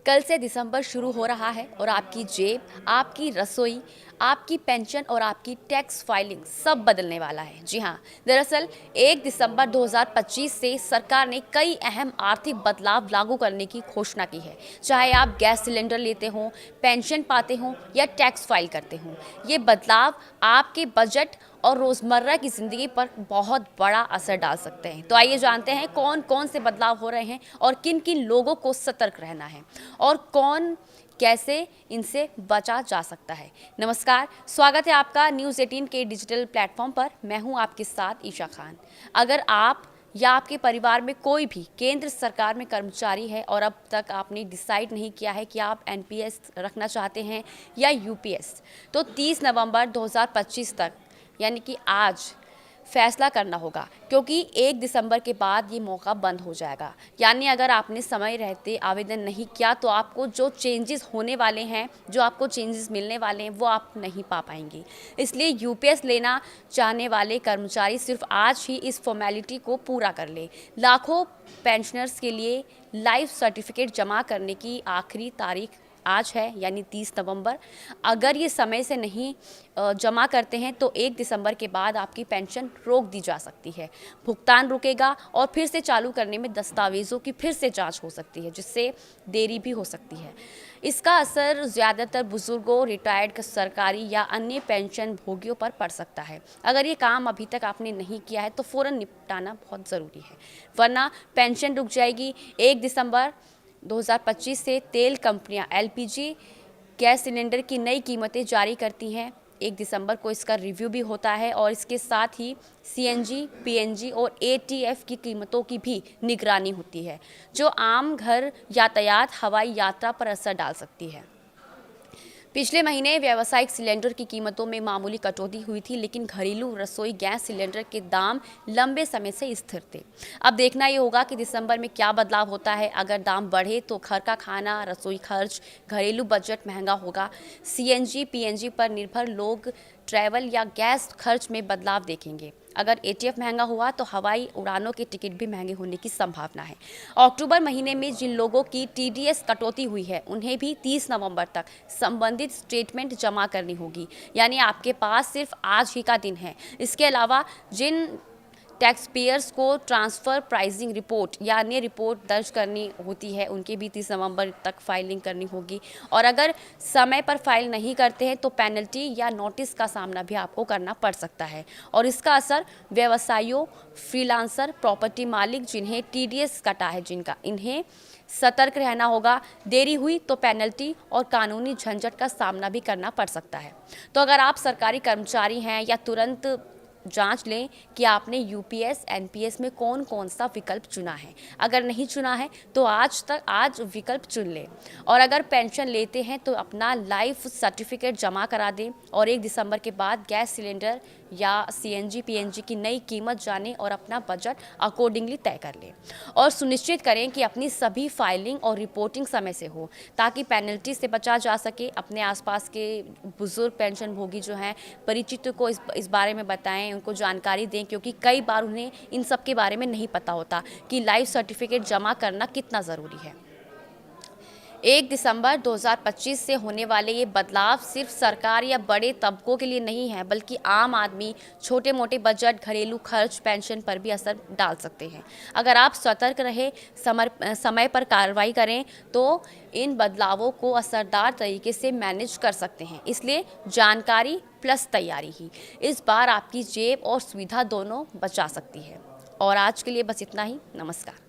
कल से दिसंबर शुरू हो रहा है और आपकी जेब, आपकी रसोई, आपकी पेंशन और आपकी टैक्स फाइलिंग सब बदलने वाला है। जी हाँ, दरअसल 1 दिसंबर 2025 से सरकार ने कई अहम आर्थिक बदलाव लागू करने की घोषणा की है। चाहे आप गैस सिलेंडर लेते हों, पेंशन पाते हों या टैक्स फाइल करते हों, ये बदलाव आपके बजट और रोज़मर्रा की ज़िंदगी पर बहुत बड़ा असर डाल सकते हैं। तो आइए जानते हैं कौन कौन से बदलाव हो रहे हैं और किन किन लोगों को सतर्क रहना है और कैसे इनसे बचा जा सकता है। नमस्कार, स्वागत है आपका न्यूज़ 18 के डिजिटल प्लेटफॉर्म पर। मैं हूं आपके साथ ईशा खान। अगर आप या आपके परिवार में कोई भी केंद्र सरकार में कर्मचारी है और अब तक आपने डिसाइड नहीं किया है कि आप एनपीएस रखना चाहते हैं या यूपीएस, तो 30 नवंबर 2025 तक यानी कि आज फैसला करना होगा, क्योंकि 1 दिसंबर के बाद ये मौका बंद हो जाएगा। यानी अगर आपने समय रहते आवेदन नहीं किया तो आपको जो चेंजेस होने वाले हैं, जो आपको चेंजेस मिलने वाले हैं, वो आप नहीं पा पाएंगे। इसलिए यूपीएस लेना चाहने वाले कर्मचारी सिर्फ आज ही इस फॉर्मेलिटी को पूरा कर ले। लाखों पेंशनर्स के लिए लाइफ सर्टिफिकेट जमा करने की आखिरी तारीख आज है, यानी 30 नवंबर। अगर ये समय से नहीं जमा करते हैं तो 1 दिसंबर के बाद आपकी पेंशन रोक दी जा सकती है। भुगतान रुकेगा और फिर से चालू करने में दस्तावेज़ों की फिर से जांच हो सकती है, जिससे देरी भी हो सकती है। इसका असर ज़्यादातर बुजुर्गों, रिटायर्ड सरकारी या अन्य पेंशन भोगियों पर पड़ सकता है। अगर ये काम अभी तक आपने नहीं किया है तो फ़ौरन निपटाना बहुत ज़रूरी है, वरना पेंशन रुक जाएगी। 1 दिसंबर 2025 से तेल कंपनियां एलपीजी गैस सिलेंडर की नई कीमतें जारी करती हैं। 1 दिसंबर को इसका रिव्यू भी होता है और इसके साथ ही सीएनजी, पीएनजी और एटीएफ की कीमतों की भी निगरानी होती है, जो आम घर यातायात, हवाई यात्रा पर असर डाल सकती है। पिछले महीने व्यावसायिक सिलेंडर की कीमतों में मामूली कटौती हुई थी, लेकिन घरेलू रसोई गैस सिलेंडर के दाम लंबे समय से स्थिर थे। अब देखना ये होगा कि दिसंबर में क्या बदलाव होता है। अगर दाम बढ़े तो घर का खाना, रसोई खर्च, घरेलू बजट महंगा होगा। सीएनजी, पीएनजी पर निर्भर लोग ट्रैवल या गैस खर्च में बदलाव देखेंगे। अगर एटीएफ महंगा हुआ तो हवाई उड़ानों के टिकट भी महंगे होने की संभावना है। अक्टूबर महीने में जिन लोगों की टीडीएस कटौती हुई है, उन्हें भी 30 नवंबर तक संबंधित स्टेटमेंट जमा करनी होगी। यानी आपके पास सिर्फ आज ही का दिन है। इसके अलावा जिन टैक्स पेयर्स को ट्रांसफ़र प्राइसिंग रिपोर्ट या अन्य रिपोर्ट दर्ज करनी होती है, उनके भी 30 नवंबर तक फाइलिंग करनी होगी। और अगर समय पर फाइल नहीं करते हैं तो पेनल्टी या नोटिस का सामना भी आपको करना पड़ सकता है। और इसका असर व्यवसायियों, फ्रीलांसर, प्रॉपर्टी मालिक जिन्हें टीडीएस कटा है, इन्हें सतर्क रहना होगा। देरी हुई तो पेनल्टी और कानूनी झंझट का सामना भी करना पड़ सकता है। तो अगर आप सरकारी कर्मचारी हैं या तुरंत जांच लें कि आपने यूपीएस, एनपीएस में कौन कौन सा विकल्प चुना है। अगर नहीं चुना है तो आज विकल्प चुन लें। और अगर पेंशन लेते हैं तो अपना लाइफ सर्टिफिकेट जमा करा दें और 1 दिसंबर के बाद गैस सिलेंडर या सीएनजी, पीएनजी की नई कीमत जानें और अपना बजट अकॉर्डिंगली तय कर लें। और सुनिश्चित करें कि अपनी सभी फाइलिंग और रिपोर्टिंग समय से हो, ताकि पेनल्टी से बचा जा सके। अपने आसपास के बुजुर्ग पेंशन भोगी जो हैं, परिचितों को इस बारे में बताएं, उनको जानकारी दें, क्योंकि कई बार उन्हें इन सब के बारे में नहीं पता होता कि लाइफ सर्टिफिकेट जमा करना कितना ज़रूरी है। 1 दिसंबर 2025 से होने वाले ये बदलाव सिर्फ सरकार या बड़े तबकों के लिए नहीं है, बल्कि आम आदमी, छोटे मोटे बजट, घरेलू खर्च, पेंशन पर भी असर डाल सकते हैं। अगर आप सतर्क रहे, समय पर कार्रवाई करें तो इन बदलावों को असरदार तरीके से मैनेज कर सकते हैं। इसलिए जानकारी प्लस तैयारी ही इस बार आपकी जेब और सुविधा दोनों बचा सकती है। और आज के लिए बस इतना ही। नमस्कार।